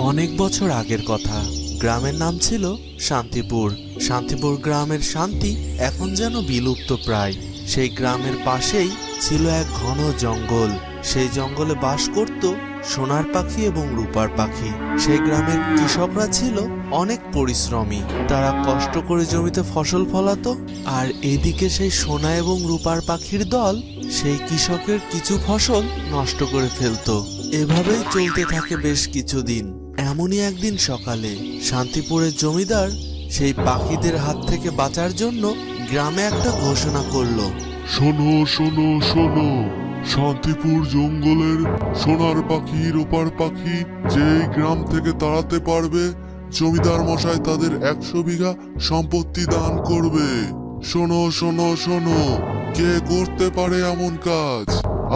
অনেক বছর আগের কথা। গ্রামের নাম ছিল শান্তিপুর। শান্তিপুর গ্রামের শান্তি এখন যেন বিলুপ্ত প্রায়। সেই গ্রামের পাশেই ছিল এক ঘন জঙ্গল। সেই জঙ্গলে বাস করত সোনার পাখি এবং রূপার পাখি। সেই গ্রামের কৃষকরা ছিল অনেক পরিশ্রমী। তারা কষ্ট করে জমিতে ফসল ফলাতো, আর এদিকে সেই সোনা এবং রূপার পাখির দল সেই কৃষকের কিছু ফসল নষ্ট করে ফেলতো। এভাবেই চলতে থাকে বেশ কিছুদিন। এমনই একদিন সকালে শান্তিপুরের জমিদার সেই পাখিদের হাত থেকে বাঁচার জন্য গ্রামে একটা ঘোষণা করলো। শোনো শোনো শোনো, শান্তিপুর জঙ্গলের সোনার পাখি রূপার পাখি যে গ্রাম থেকে তাড়াতে পারবে, জমিদার মশাই তাদের 100 বিঘা সম্পত্তি দান করবে। শোনো শোনো শোনো, কে করতে পারে এমন কাজ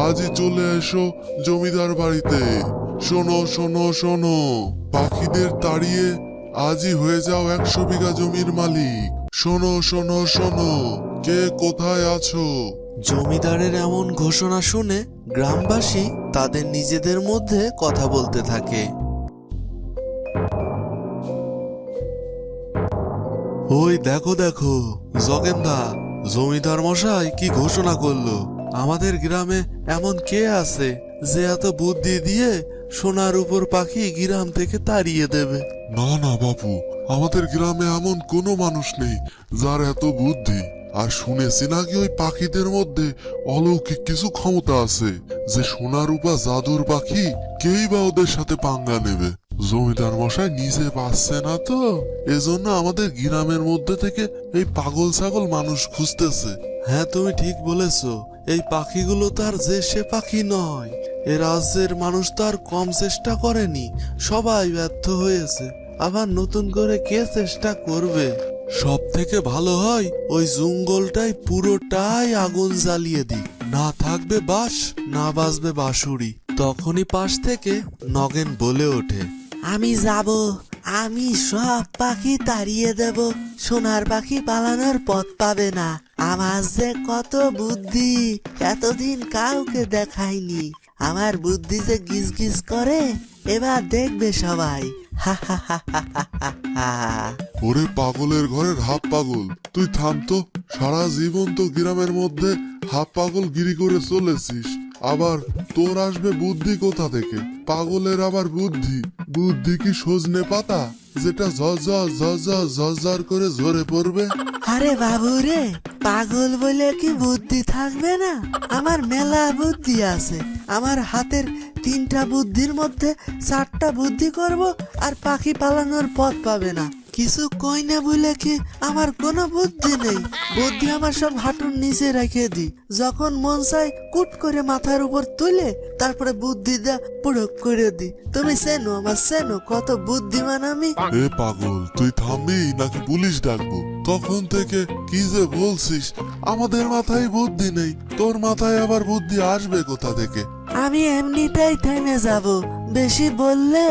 আজই চলে এসো জমিদার বাড়িতে। শোনো শোনো শোনো, পাখিদের তাড়িয়ে আজই হয়ে যাও 100 বিঘা জমির মালিক। শোনো শোনো শোনো, কে কোথায় আছো? জমিদারের এমন ঘোষণা শুনে গ্রামবাসী তাদের নিজেদের মধ্যে কথা বলতে থাকে। ওই দেখো দেখো জগেন্দা, জমিদার মশাই কি ঘোষণা করলো। আমাদের গ্রামে এমন কে আছে যে এত বুদ্ধি দিয়ে সোনার উপর পাখি গ্রাম থেকে তাড়িয়ে দেবে? না না বাবু, আমাদের গ্রামে এমন কোনো মানুষ নেই যার এত বুদ্ধি। আর শুনেছি নাকি ওই পাখিদের মধ্যে অলৌকিক কিছু ক্ষমতা আছে, যে সোনা রূপা জাদুর পাখি কেই বা ওদের সাথে পাঙ্গা নেবে। জমিদার মশাই নিজে পাচ্ছে না তো, এজন্য আমাদের গ্রামের মধ্যে থেকে এই পাগল ছাগল মানুষ খুঁজতেছে। হ্যাঁ, তুমি ঠিক বলেছো। এই পাখিগুলো তার যে সে পাখি নয়। এ রাজ্যের মানুষ তার কম চেষ্টা করেনি, সবাই ব্যর্থ হয়েছে। আবার নতুন করে কে চেষ্টা করবে? সব থেকে ভালো হয় ওই জঙ্গলটাই পুরোটাই আগুন জ্বালিয়ে দিই। না থাকবে বাঁশ, না বাজবে বাঁশুড়ি। তখনই পাশ থেকে নগেন বলে ওঠে, আমি যাব, আমি সব পাখি তাড়িয়ে দেব। সোনার পাখি পালানোর পথ পাবে না। আমার যে কত বুদ্ধি, এতদিন কাউকে দেখাইনি। আমার বুদ্ধি যে গিজ গিজ করে, এবার দেখবে সবাই। হা হা হা হা হা হা। ওরে পাগলের ঘরের হাফ পাগল, তুই থাম তো। সারা জীবন তো গ্রামের মধ্যে হাফ পাগল গিরি করে চলেছিস, আবার তোর আসবে বুদ্ধি কোথা থেকে? পাগলের আবার বুদ্ধি? বুদ্ধি কি সজনে পাতা যেটা ঝরঝর করে ঝরে পড়বে? আরে বাবু রে, পাগল বলে কি বুদ্ধি থাকবে না? আমার মেলা বুদ্ধি আছে। আমার হাতের 3টা বুদ্ধির মধ্যে 4টা বুদ্ধি করব, আর পাখি পালানোর পথ পাবে না। কিছু কই না বলে কি আমার কোনো বুদ্ধি নেই? বুদ্ধি আমার সব হাঁটুর নিচে রেখে দিই। যখন মন চাই কুট করে মাথার উপর তুলে তারপরে বুদ্ধিটা প্রয়োগ করে দিই। তুমি চেনো, আমার চেনো কত বুদ্ধিমান আমি। এ পাগল, তুই থামবি নাকি পুলিশ ডাকবো? তখন থেকে কি যে বলছিস, আমাদের মাথায় বুদ্ধি নেই, তোর মাথায় আবার বুদ্ধি আসবে কোথা থেকে? আমি এমনিতেই থেমে যাব। বেশি বললে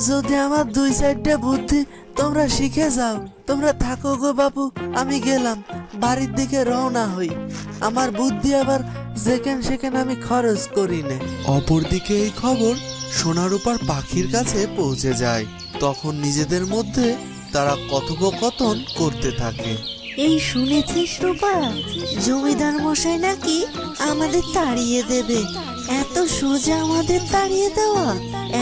যদি আমার 2-4টা বুদ্ধি তোমরা শিখে যাও। তোমরা থাকো গো বাবু, আমি গেলাম, বাড়ির দিকে রওনা হই। আমার বুদ্ধি আবার যেখান সেখান আমি খরচ করি না। অপরদিকে এই খবর সোনারূপার পাখির কাছে পৌঁছে যায়। তখন নিজেদের মধ্যে তারা কথোপকথন করতে থাকে। এই শুনেছিস রূপা, জমিদার মশাই নাকি আমাদের তাড়িয়ে দেবে। এত সোজা আমাদের তাড়িয়ে দেওয়া?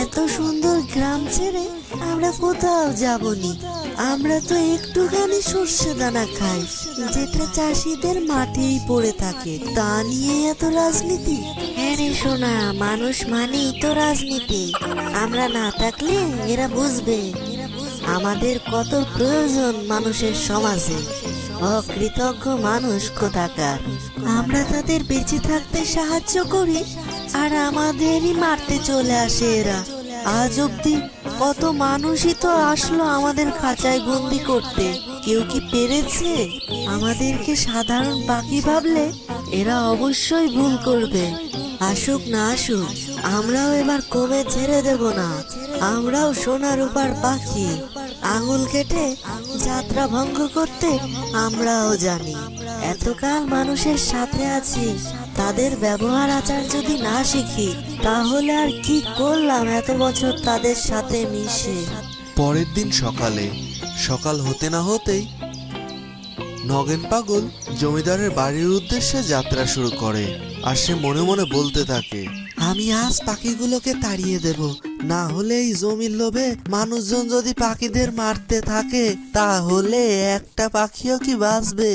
এত সুন্দর গ্রাম ছেড়ে আমরা কোথাও যাবনি। আমরা তো একটুখানি সর্ষে দানা খাই, যেটা চাষিদের মাঠেই পড়ে থাকে। তা নিয়ে এত রাজনীতি? হ্যাঁ রে সোনা, মানুষ মানেই তো রাজনীতি। আমরা না থাকলে এরা বুঝবে আমাদের কত প্রয়োজন মানুষের সমাজে। অকৃতজ্ঞ মানুষ কোথাকার। আমরা তাদের বেঁচে থাকতে সাহায্য করি, আর আমাদেরই মারতে চলে আসে এরা। আজ অব্দি কত মানুষই তো আসলো আমাদের খাঁচায় বন্দি করতে, কেউ কি পেরেছে? আমাদেরকে সাধারণ পাখি ভাবলে এরা অবশ্যই ভুল করবে। আসুক না আসুক, আমরাও এবার কমে ছেড়ে দেব না। আমরাও সোনা রূপার পাখি। আঙুল কেটে যাত্রা ভঙ্গ করতে আমরাও জানি। এতকাল মানুষের সাথে আছি, তাদের ব্যবহার আচার যদি না শিখি তাহলে আর কি করলাম এত বছর তাদের সাথে মিশে। পরের দিন সকালে সকাল হতে না হতেই নগেন পাগল জমিদারের বাড়ির উদ্দেশ্যে যাত্রা শুরু করে। আর সে মনে মনে বলতে থাকে, আমি আজ পাখিগুলোকে তাড়িয়ে দেব, না হলে এই জমির লোভে মানুষজন যদি পাখিদের মারতে থাকে তাহলে একটা পাখিও কি বাঁচবে?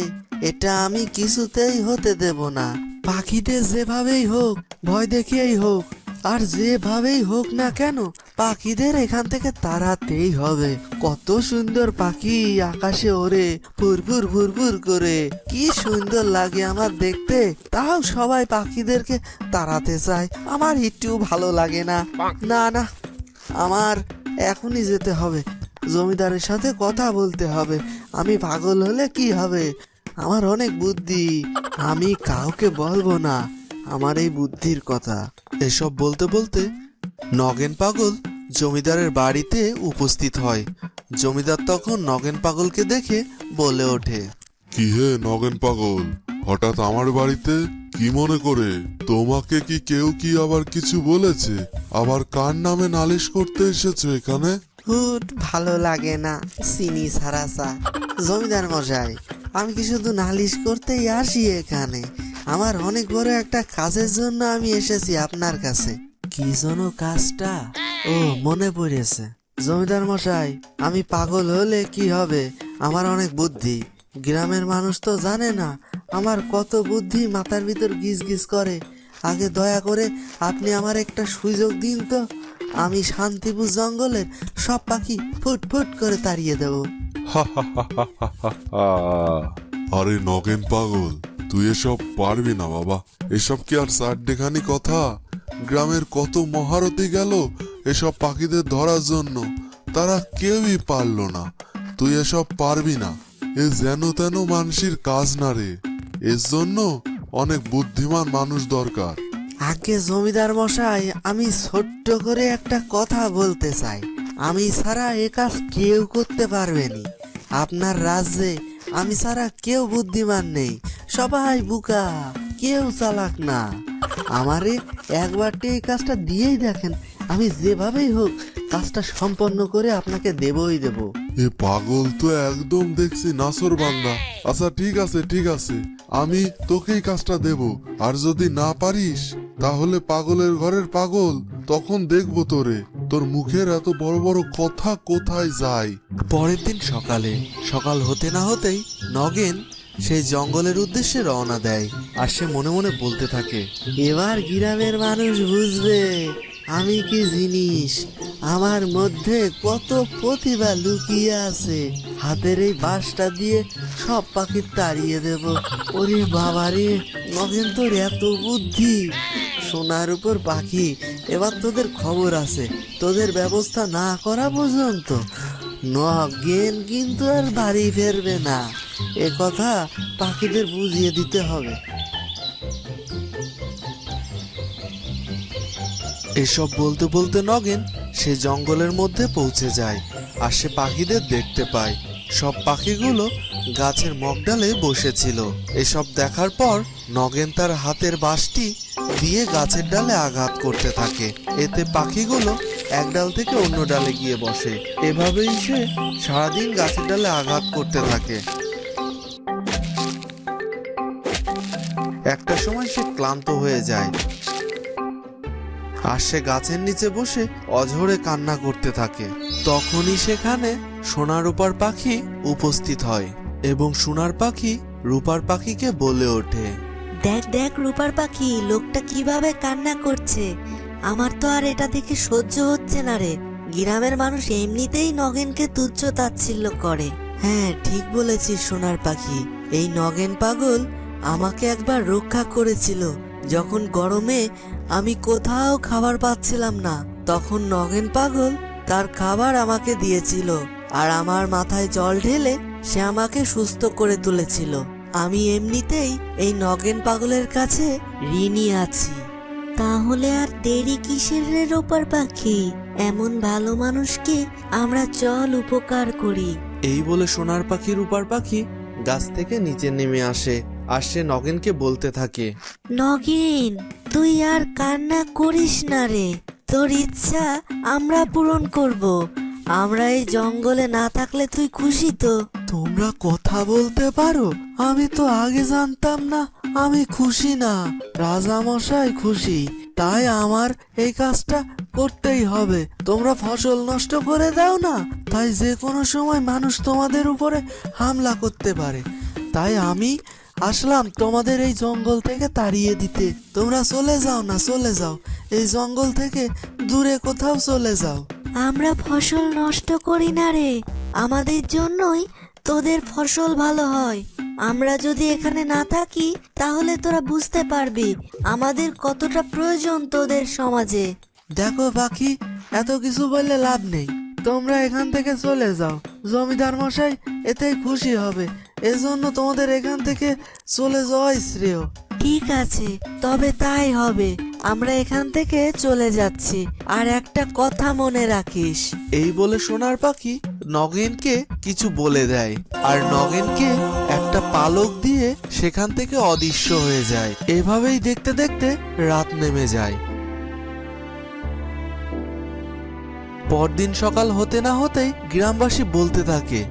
এটা আমি কিছুতেই হতে দেব না। পাখিদের যেভাবেই হোক, ভয় দেখিয়েই হোক, আর যেভাবেই হোক না কেন পাখিদের এখান থেকে তাড়াতেই হবে। কত সুন্দর পাখি আকাশে ওড়ে ফুরফুর ফুরফুর করে, কি সুন্দর লাগে আমার দেখতে। তাও সবাই পাখিদেরকে তাড়াতে চায়, আমার একটু ভালো লাগে না। না না, আমার এখনই যেতে হবে, জমিদারের সাথে কথা বলতে হবে। আমি পাগল হলে কি হবে? আমার অনেক বুদ্ধি, আমি কাউকে বলবো না আমার এই বুদ্ধির কথা। এসব বলতে বলতে নগেন পাগল জমিদারের বাড়িতে উপস্থিত হয়। জমিদার তখন নগেন পাগলকে দেখে বলে ওঠে, কি হে নগেন পাগল, হঠাৎ আমার বাড়িতে কি মনে করে? তোমাকে কি কেউ কি আবার কিছু বলেছে? আবার কার নামে নালিশ করতে এসেছো এখানে? হুট ভালো লাগে না চিনি ছাড়া চা। জমিদার মশাই, আমি কি শুধু নালিশ করতেই আসি এখানে? আমার অনেক বড় একটা কাজের জন্য আমি এসেছি আপনার কাছে। কি যেন কাজটা? ও মনে পড়েছে। জমিদার মশাই, আমি পাগল হলে কি হবে? আমার অনেক বুদ্ধি, গ্রামের মানুষ তো জানে না আমার কত বুদ্ধি মাথার ভিতর গিজ গিজ করে। আগে দয়া করে আপনি আমার একটা সুযোগ দিন তো, আমি শান্তিপুর জঙ্গলের সব পাখি ফুট ফুট করে তাড়িয়ে দেব। আরে নগেন পাগল, তুই এসব পারবি না বাবা। এসব কি আর চারটেখানি কথা? গ্রামের কত মহারথী গেল এসব পাখিদের ধরার জন্য, তারা কেউই পারলো না। তুই এসব পারবি না, এ যেন তেন মানুষের কাজ না রে। এর জন্য অনেক বুদ্ধিমান মানুষ দরকার। আগে জমিদার মশাই, আমি ছোট্ট করে একটা কথা বলতে চাই। আমি ছাড়া এ কাজ কেউ করতে পারবেনি। আপনার রাজ্যে আমি ছাড়া কেউ বুদ্ধিমান নেই, সবাই বোকা, কেউ চালাক না। আমারে একবারটি এই কাজটা দিয়েই দেখেন, আমি যেভাবেই হোক কাজটা সম্পন্ন করে আপনাকে দেবই দেব। এ পাগল তো একদম দেখছি নাসর বান্দা। আচ্ছা ঠিক আছে ঠিক আছে, আমি তোকেই কাজটা দেব। আর যদি না পারিস তাহলে পাগলের ঘরের পাগল, তখন দেখবো তোরে, তোর মুখের এত বড় বড় কথা কোথায় যায়। পরের দিন সকালে সকাল হতে না হতেই নগেন সেই জঙ্গলের উদ্দেশ্যে রওনা দেয়। আর সে মনে মনে বলতে থাকে, এবার গ্রামের মানুষ বুঝবে আমি কি জিনিস, আমার মধ্যে কত প্রতিভা লুকিয়ে আছে। হাতের এই বাঁশটা দিয়ে সব পাখি তাড়িয়ে দেব। ওরে বাবারে, নগেন তোর এত বুদ্ধি! সোনার উপর পাখি, এবার তোদের খবর আছে। তোদের ব্যবস্থা না করা পর্যন্ত নগেন কিন্তু আর বাড়ি ফেরবে না, এ কথা পাখিদের বুঝিয়ে দিতে হবে। এসব বলতে বলতে নগেন সে জঙ্গলের মধ্যে পৌঁছে যায়। আর সে পাখিদের দেখতে পায়। সব পাখিগুলো গাছের মগডালে বসেছিল। এসব দেখার পর নগেন তার হাতের বাঁশটি দিয়ে গাছের ডালে আঘাত করতে থাকে। এতে পাখিগুলো এক ডাল থেকে অন্য ডালে গিয়ে বসে। এভাবেই সে সারাদিন গাছের ডালে আঘাত করতে থাকে। একটা সময় সে ক্লান্ত হয়ে যায়। আর সে গাছের নিচে বসে অঝরে কান্না করতে থাকে। তখনই সেখানে সোনা রূপার পাখি উপস্থিত হয় এবং সোনার পাখি রূপার পাখিকে বলে ওঠে, দেখ দেখ রূপার পাখি, লোকটা কিভাবে কান্না করছে। আমার তো আর এটা দেখে সহ্য হচ্ছে না রে। গ্রামের মানুষ এমনিতেই নগেনকে তুচ্ছ তাচ্ছিল্য করে। হ্যাঁ, ঠিক বলেছিস সোনার পাখি। এই নগেন পাগল আমাকে একবার রক্ষা করেছিল। যখন গরমে আমি কোথাও খাবার পাচ্ছিলাম না, তখন নগেন পাগল তার খাবার আমাকে দিয়েছিল। আর আমার মাথায় জল ঢেলে সে আমাকে সুস্থ করে তুলেছিল। আমি এমনিতেই এই নগেন পাগলের কাছে ঋণী আছি। তাহলে আর দেরি কিসের রে রূপার পাখি? এমন ভালো মানুষকে আমরা চল উপকার করি। এই বলে সোনার পাখি রূপার পাখি গাছ থেকে নিচে নেমে আসে আর সে নগেনকে বলতে থাকে, নগেন, তুই আর কান্না করিস না রে। তোর ইচ্ছা আমরা পূরণ করব। আমরা এই জঙ্গলে না থাকলে তুই খুশি তো? তোমরা কথা বলতে পারো? আমি তো আগে জানতাম না। আমি খুশি না, রাজামশাই খুশি, তাই আমার এই কাজটা করতেই হবে। তোমরা ফসল নষ্ট করে দাও না, তাই যে কোনো সময় মানুষ তোমাদের উপরে হামলা করতে পারে। তাই আমি আসলাম তোমাদের এই জঙ্গল থেকে তাড়িয়ে দিতে। তোমরা চলে যাও না, চলে যাও, এই জঙ্গল থেকে দূরে কোথাও চলে যাও। আমরা ফসল নষ্ট করি না রে, আমাদের জন্যই তোদের ফসল ভালো হয়। আমরা যদি এখানে না থাকি তাহলে তোরা বুঝতে পারবি আমাদের কতটা প্রয়োজন তোদের সমাজে। দেখো পাখি, এত কিছু বললে লাভ নেই। তোমরা এখান থেকে চলে যাও, জমিদার মশাই এতেই খুশি হবে। এজন্য তোমাদের এখান থেকে চলে যাওয়াই শ্রেয়। ঠিক আছে, তবে তাই হবে। আমরা এখান থেকে চলে যাচ্ছি। আর একটা কথা মনে রাখিস। এই বলে সোনার পাখি নগেনকে কিছু বলে দেয়, আর নগেনকে একটা পালক দিয়ে সেখান থেকে অদৃশ্য হয়ে যায়। এভাবেই দেখতে দেখতে রাত নেমে যায়। পরদিন সকাল হতে না হতেই গ্রামবাসী বলতে থাকে,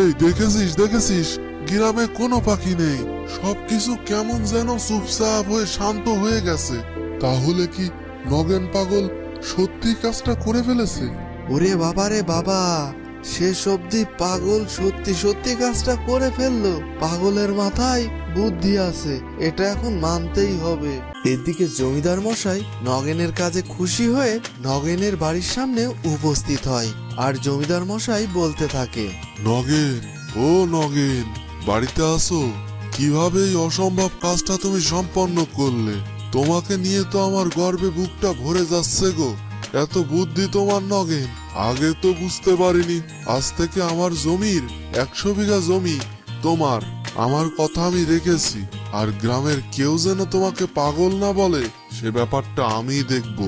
এই দেখেছিস দেখেছিস, গ্রামে কোনো পাখি নেই, সবকিছু কেমন যেন চুপচাপ হয়ে শান্ত হয়ে গেছে। তাহলে কি নগেন পাগল সত্যি কাজটা করে ফেলেছে? ওরে বাবা রে বাবা, শেষ অবধি পাগল সত্যি সত্যি কাজটা করে ফেললো। পাগলের মাথায় বুদ্ধি আছে, এটা এখন মানতেই হবে। এদিকে জমিদার মশাই নগেনের কাজে খুশি হয়ে নগেনের বাড়ির সামনে উপস্থিত হয়, আর জমিদার মশাই বলতে থাকে, নগেন, ও নগেন, বাড়িতে আসো। কিভাবে এই অসম্ভব কাজটা তুমি সম্পন্ন করলে? তোমাকে নিয়ে তো আমার গর্বে বুকটা ভরে যাচ্ছে গো। এত বুদ্ধি তোমার নগেন, আগে তো বুঝতে পারিনি। আজ থেকে আমার জমির 100 বিঘা জমি তোমার। আমার কথা আমি রেখেছি, আর গ্রামের কেউ যেন তোমাকে পাগল না বলে, সে ব্যাপারটা আমিই দেখব।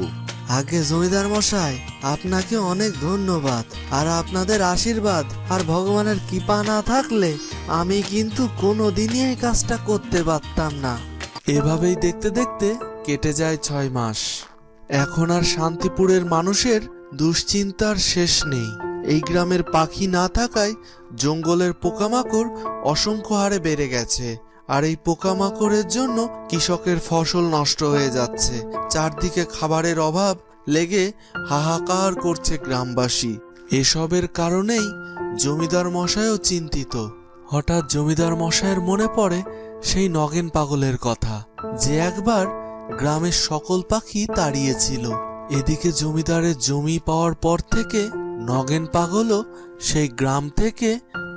আগে জমিদার মশাই, আপনাকে অনেক ধন্যবাদ। আর আপনাদের আশীর্বাদ আর ভগবানের কৃপা না থাকলে আমি কিন্তু কোনোদিনই এই কাজটা করতে পারতাম না। এভাবেই দেখতে দেখতে কেটে যায় 6 মাস। এখন আর শান্তিপুরের মানুষের দুশ্চিন্তার শেষ নেই। এই গ্রামের পাখি না থাকায় জঙ্গলের পোকামাকড় অসংখ্য হারে বেড়ে গেছে, আর এই পোকামাকড়ের জন্য কৃষকের ফসল নষ্ট হয়ে যাচ্ছে। চারদিকে খাবারের অভাব লেগে হাহাকার করছে গ্রামবাসী। এসবের কারণেই জমিদার মশাইও চিন্তিত। হঠাৎ জমিদার মশাইয়ের মনে পড়ে সেই নগেন পাগলের কথা, যে একবার গ্রামের সকল পাখি তাড়িয়েছিল। এদিকে জমিদারের জমি পাওয়ার পর থেকে নগেন পাগলও সেই গ্রাম থেকে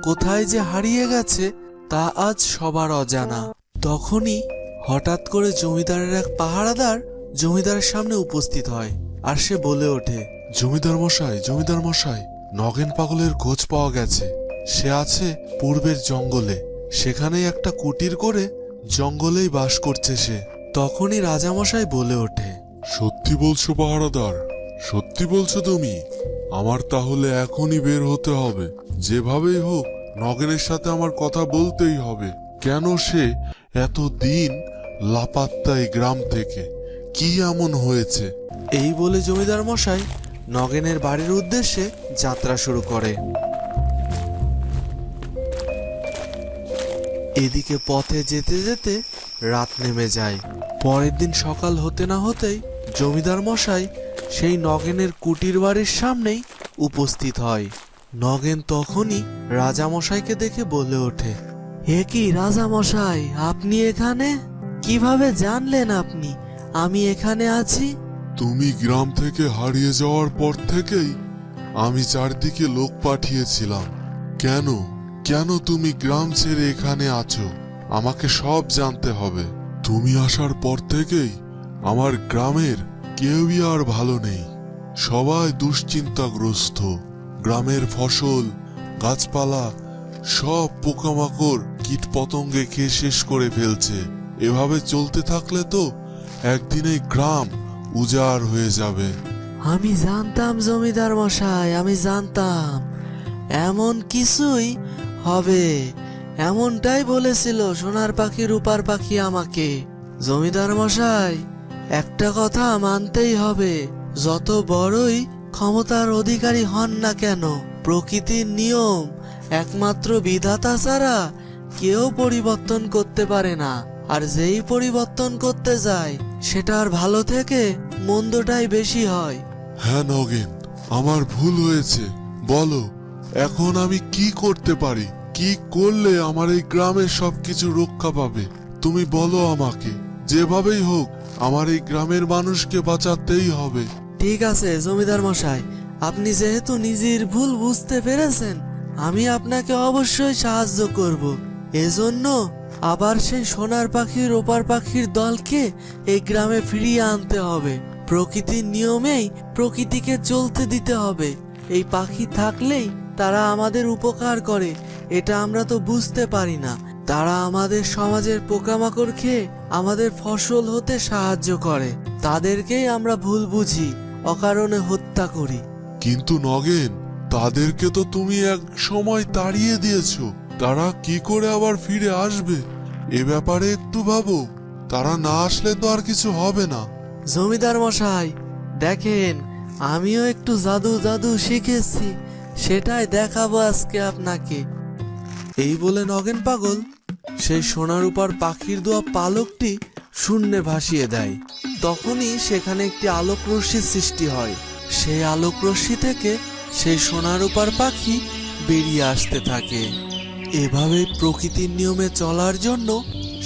কোথায় যে হারিয়ে গেছে তা আজ সবার অজানা। তখনই হঠাৎ করে জমিদারের এক পাহারাদার জমিদারের সামনে উপস্থিত হয়, আর সে বলে ওঠে, জমিদার মশাই, জমিদার মশাই, নগেন পাগলের খোঁজ পাওয়া গেছে। সে আছে পূর্বের জঙ্গলে, সেখানেই একটা কুটির করে জঙ্গলেই বাস করছে সে। তখনই রাজামশাই বলে ওঠে, সত্যি বলছো পাহারাদার? সত্যি বলছো তুমি? আমার তাহলে এখনই বের হতে হবে। যেভাবেই হোক নগেনের সাথে আমার কথা বলতেই হবে। কেন সে এতদিন লাপাত্তা এই গ্রাম থেকে? কি এমন হয়েছে? এই বলে জমিদার মশাই নগেনের বাড়ির উদ্দেশ্যে যাত্রা শুরু করে। এদিকে পথে যেতে যেতে রাত নেমে যায়। পরের দিন সকাল হতে না হতেই জমিদার মশাই সেই নগেনের কুটির বাড়ির সামনেই উপস্থিত হয়। নগেন তখনই রাজামশাইকে দেখে বলে ওঠে, এ কি রাজামশাই, আপনি এখানে? কিভাবে জানলেন আপনি আমি এখানে আছি? তুমি গ্রাম থেকে হারিয়ে যাওয়ার পর থেকেই আমি চারদিকে লোক পাঠিয়েছিলাম। কেন কেন তুমি গ্রাম ছেড়ে এখানে আছো? আমাকে সব জানতে হবে। তুমি আসার পর থেকেই আমার গ্রামের কেউই আর ভালো নেই, সবাই দুশ্চিন্তাগ্রস্ত। গ্রামের ফসল, গাছপালা সব পোকামাকড় কীট পতঙ্গে খেয়ে শেষ করে ফেলছে। এভাবে চলতে থাকলে তো একদিনেই গ্রাম উজাড় হয়ে যাবে। আমি জানতাম জমিদার মশাই, আমি জানতাম এমন কিছুই হবে। এমনটাই বলেছিল সোনার পাখি রূপার পাখি আমাকে। জমিদার মশাই, একটা কথা মানতেই হবে, যত বড়ই ক্ষমতার অধিকারী হন না কেন, প্রকৃতির নিয়ম একমাত্র বিধাতা ছাড়া কেউ পরিবর্তন করতে পারে না। আর যেই পরিবর্তন করতে যায় সেটার ভালো থেকে মন্দটাই বেশি হয়। হ্যাঁ নগেন, আমার ভুল হয়েছে। বলো, এখন আমি কি করতে পারি? কি করলে আমার এই গ্রামের সবকিছু রক্ষা পাবে? তুমি বলো আমাকে। যেভাবেই হোক আমার এই গ্রামের মানুষকে বাঁচাতেই হবে। ঠিক আছে জমিদার মশাই, আপনি যেহেতু নিজের ভুল বুঝতে পেরেছেন, আমি আপনাকে অবশ্যই সাহায্য করব। এজন্য আবার সেই সোনার পাখির রূপার পাখির দলকে এই গ্রামে ফিরিয়ে আনতে হবে। প্রকৃতির নিয়মেই প্রকৃতিকে চলতে দিতে হবে। এই পাখি থাকলেই তারা আমাদের উপকার করে, এটা আমরা তো বুঝতে পারি না। তারা আমাদের সমাজের পোকামাকড় খেয়ে আমাদের ফসল হতে সাহায্য করে, তাদেরকেই আমরা ভুল বুঝি, অকারণে হত্যা করি। কিন্তু নগেন, তাদেরকে তো তুমি এক সময় তাড়িয়ে দিয়েছো। তারা কি করে আবার ফিরে আসবে এ ব্যাপারে একটু ভাবো। তারা না আসলে তো আর কিছু হবে না। জমিদার মশাই দেখেন, আমিও একটু জাদু জাদু শিখেছি, সেটাই দেখাবো আজকে আপনাকে। এই বলে নগেন পাগল সেই সোনার উপর পাখির দোয়া পালকটি শূন্যে ভাসিয়ে দেয়। তখনই সেখানে একটি আলোক রশ্মির সৃষ্টি হয়। সেই আলোক রশ্মি থেকে সেই সোনার উপর পাখি বেরিয়ে আসতে থাকে। এভাবেই প্রকৃতির নিয়মে চলার জন্য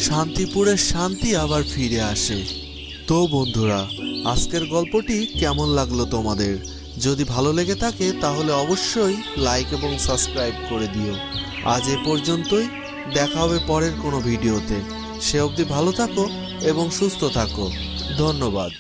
শান্তিপুরের শান্তি আবার ফিরে আসে। তো বন্ধুরা, আজকের গল্পটি কেমন লাগলো তোমাদের? যদি ভালো লেগে থাকে তাহলে অবশ্যই লাইক এবং সাবস্ক্রাইব করে দিও। আজ এ পর্যন্তই, দেখা হবে পরের কোনো ভিডিওতে। সে অবধি ভালো থাকো এবং সুস্থ থাকো। ধন্যবাদ।